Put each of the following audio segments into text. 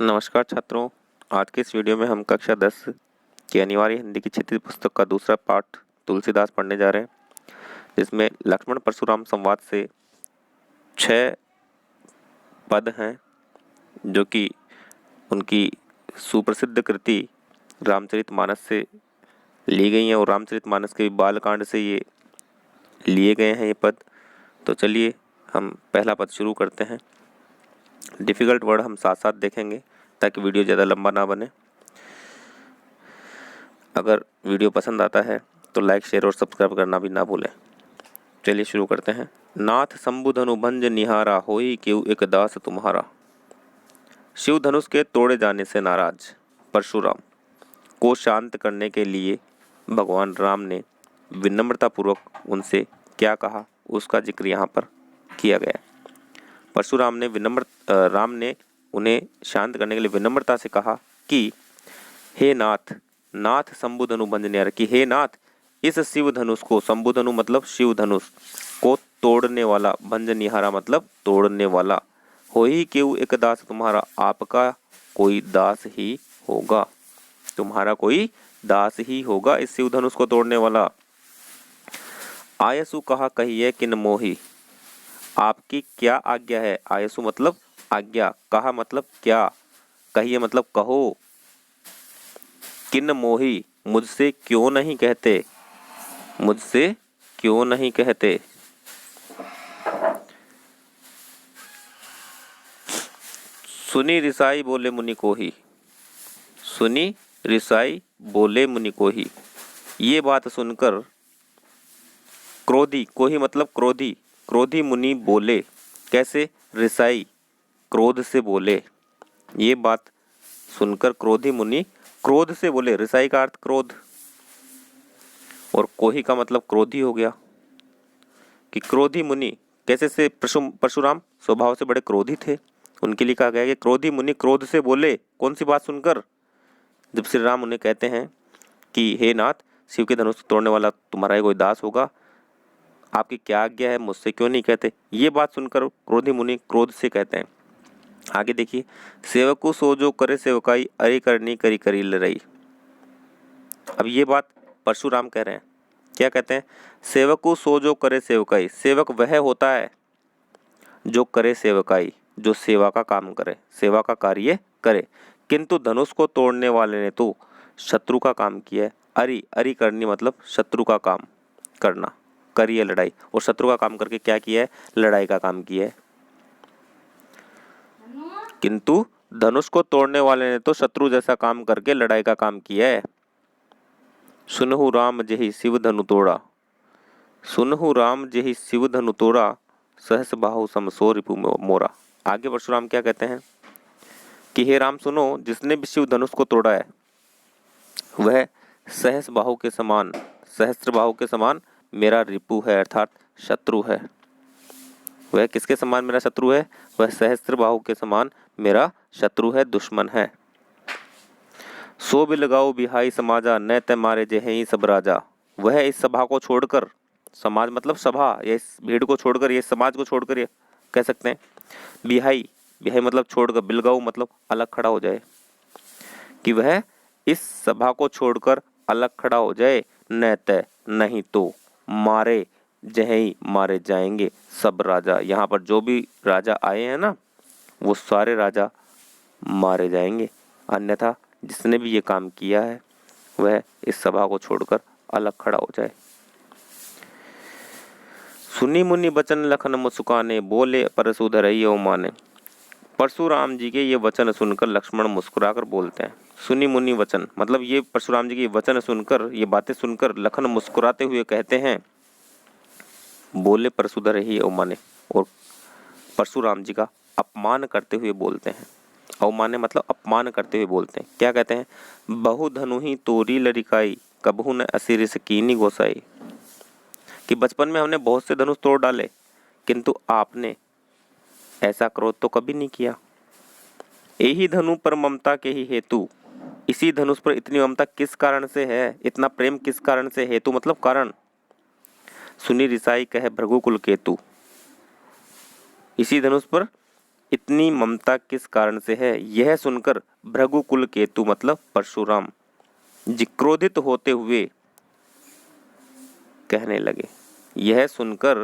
नमस्कार छात्रों। आज के इस वीडियो में हम कक्षा 10 की अनिवार्य हिंदी की क्षेत्रीय पुस्तक का दूसरा पाठ तुलसीदास पढ़ने जा रहे हैं, जिसमें लक्ष्मण परशुराम संवाद से 6 पद हैं जो कि उनकी सुप्रसिद्ध कृति रामचरितमानस से ली गई हैं और रामचरितमानस के बालकांड से ये लिए गए हैं ये पद। तो चलिए हम पहला पद शुरू करते हैं। डिफ़िकल्ट वर्ड हम साथ साथ देखेंगे ताकि वीडियो ज़्यादा लंबा ना बने। अगर वीडियो पसंद आता है तो लाइक, शेयर और सब्सक्राइब करना भी ना भूलें। चलिए शुरू करते हैं। नाथ शंभु धनु भंज निहारा, होई केउ एक दास तुम्हारा। शिव धनुष के तोड़े जाने से नाराज परशुराम को शांत करने के लिए भगवान राम ने विनम्रतापूर्वक उनसे क्या कहा, उसका जिक्र यहाँ पर किया गया है। राम ने उन्हें शांत करने के लिए विनम्रता से कहा कि हे नाथ, नाथ शंभु धनु भंज निहारा, कि हे नाथ इस शिव धनुष को, शंभु धनु मतलब शिव धनुष को तोड़ने वाला, भंज निहारा मतलब तोड़ने वाला, हो ही केउ एक दास तुम्हारा, आपका कोई दास ही होगा, तुम्हारा कोई दास ही होगा इस शिव धनुष को तोड़ने वाला। आयसु कहा कहिए किन मोही, आपकी क्या आज्ञा है। आयसु मतलब आज्ञा, कहा मतलब क्या, कहिए मतलब कहो। किन मोही मुझसे क्यों नहीं कहते, मुझसे क्यों नहीं कहते। सुनी रिसाई बोले मुनि को ही, सुनी रिसाई बोले मुनि को ही। ये बात सुनकर क्रोधी, को ही मतलब क्रोधी, क्रोधी मुनि बोले। कैसे? रिसाई क्रोध से बोले। ये बात सुनकर क्रोधी मुनि क्रोध से बोले। रिसाई का अर्थ क्रोध और कोही का मतलब क्रोधी हो गया कि क्रोधी मुनि कैसे से परशुराम स्वभाव से बड़े क्रोधी थे, उनके लिए कहा गया कि क्रोधी मुनि क्रोध से बोले। कौन सी बात सुनकर? जब श्री राम उन्हें कहते हैं कि हे नाथ, शिव के धनुष तोड़ने वाला तुम्हारा ही कोई दास होगा, आपकी क्या आज्ञा है, मुझसे क्यों नहीं कहते। ये बात सुनकर क्रोधी मुनि क्रोध से कहते हैं। आगे देखिए, सेवकु सो जो करे सेवकाई, अरे करनी करी करी लड़ाई। अब ये बात परशुराम कह रहे हैं। क्या कहते हैं? सेवकु सो जो करे सेवकाई, सेवक वह होता है जो करे सेवकाई, जो सेवा का काम करे, सेवा का कार्य करे, किंतु धनुष को तोड़ने वाले ने तो शत्रु का काम किया है। अरि, अरि करनी मतलब शत्रु का काम करना, करी है लड़ाई, और शत्रु का काम करके क्या किया है? लड़ाई का काम किया है। किंतु धनुष को तोड़ने वाले ने तो शत्रु जैसा काम करके लड़ाई का काम किया है। सुनहु राम जेहि शिव धनु तोड़ा, सुनहु राम जेहि शिव धनु तोड़ा, सहस बाहु समसो रिपु मोरा। आगे परशुराम क्या कहते हैं कि हे राम सुनो, जिसने भी शिव धनुष को तोड़ा है वह सहस बाहु के समान, सहस्त्र बाहु के समान मेरा रिपु है, अर्थात शत्रु है। वह किसके समान मेरा शत्रु है? वह सहस्त्र बाहु के समान मेरा शत्रु है, दुश्मन है। सो बिलगाओ बिहाई समाजा, न ते मारे जेहि सब राजा। वह इस सभा को छोड़कर, समाज मतलब सभा, या इस भीड़ को छोड़कर, ये समाज को छोड़कर, ये कह सकते हैं बिहाई, बिहाई मतलब छोड़कर, बिलगाओ मतलब अलग खड़ा हो जाए, कि वह इस सभा को छोड़कर अलग खड़ा हो जाए। न ते नहीं तो मारे जहीं मारे जाएंगे सब राजा। यहाँ पर जो भी राजा आए हैं ना, वो सारे राजा मारे जाएंगे, अन्यथा जिसने भी ये काम किया है वह इस सभा को छोड़कर अलग खड़ा हो जाए। सुनी मुनि बचन लखन मुस्काने, बोले परसु धरइयो माने। परशुराम जी के ये वचन सुनकर लक्ष्मण मुस्कुराकर बोलते हैं। सुनी मुनि वचन मतलब ये परशुराम जी के वचन सुनकर, ये बातें सुनकर लखन मुस्कुराते हुए कहते हैं, बोले परशुधर ही अवमाने, और परशुराम जी का अपमान करते हुए बोलते हैं। अवमाने मतलब अपमान करते हुए बोलते हैं। क्या कहते हैं? बहु धनु ही तोरी लरिकाई, कबहू न असिर से कीनी गोसाई। कि बचपन में हमने बहुत से धनुष तोड़ डाले, किंतु आपने ऐसा क्रोध तो कभी नहीं किया। यही धनु पर ममता के ही हेतु, इसी धनुष पर इतनी ममता किस कारण से है, इतना प्रेम किस कारण से? हेतु मतलब कारण। सुनी रिसाई कहे भृगुकुल केतु, इसी धनुष पर इतनी ममता किस कारण से है। यह सुनकर भृगुकुल केतु मतलब परशुराम जी क्रोधित होते हुए कहने लगे। यह सुनकर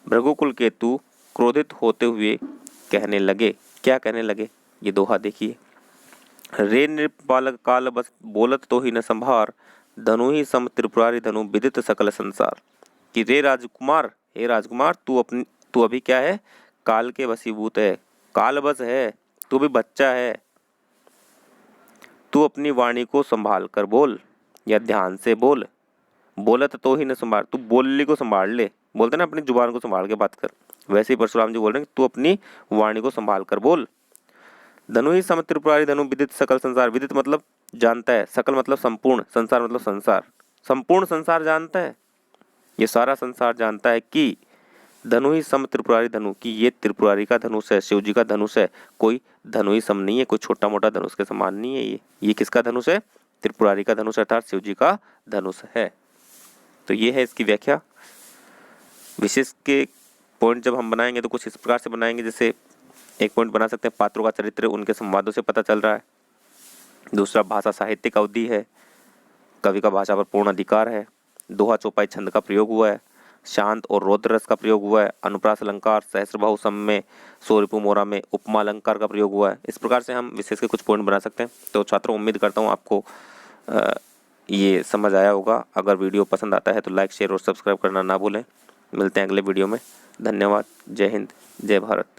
भृगुकुल केतु क्रोधित होते हुए कहने लगे। क्या कहने लगे, ये दोहा देखिए। रे नृपालक काल बस बोलत तो ही न संभार, धनु ही सम त्रिपुरारी धनु विदित सकल संसार। कि रे राजकुमार, हे राजकुमार, तू अभी क्या है, काल के वशीभूत है, काल बस है, तू भी बच्चा है। तू अपनी वाणी को संभाल कर बोल या ध्यान से बोल। बोलत तो ही न संभाल, तू बोली को संभाल ले। बोलते ना अपनी जुबान को संभाल के बात कर, वैसे ही परशुराम जी बोल रहे हैं तू अपनी वाणी को संभाल कर बोल। धनु ही सम त्रिपुरारी धनु विदित सकल संसार। विदित मतलब जानता है, सकल मतलब संपूर्ण, संसार मतलब संसार, संपूर्ण संसार जानता है, ये सारा संसार जानता है कि धनु ही सम त्रिपुरारी धनु, कि ये त्रिपुरारी का धनुष है, शिव जी का धनुष है। कोई धनु ही सम नहीं है, कोई छोटा मोटा धनुष के समान नहीं है। ये किसका धनुष है, त्रिपुरारी का धनुष अर्थात शिव जी का धनुष है। तो ये है इसकी व्याख्या। विशेष के पॉइंट जब हम बनाएंगे तो कुछ इस प्रकार से बनाएंगे, जैसे एक पॉइंट बना सकते हैं पात्रों का चरित्र उनके संवादों से पता चल रहा है। दूसरा भाषा साहित्यिक अवधि है, कवि का भाषा पर पूर्ण अधिकार है। दोहा चौपाई छंद का प्रयोग हुआ है, शांत और रौद्र रस का प्रयोग हुआ है, अनुप्रास अलंकार, सहस्त्रबाहु सम में, सोरिपु मोरा में उपमा अलंकार का प्रयोग हुआ है। इस प्रकार से हम विशेष के कुछ पॉइंट बना सकते हैं। तो छात्रों उम्मीद करता हूँ आपको ये समझ आया होगा। अगर वीडियो पसंद आता है तो लाइक शेयर और सब्सक्राइब करना ना भूलें। मिलते हैं अगले वीडियो में। धन्यवाद। जय हिंद, जय भारत।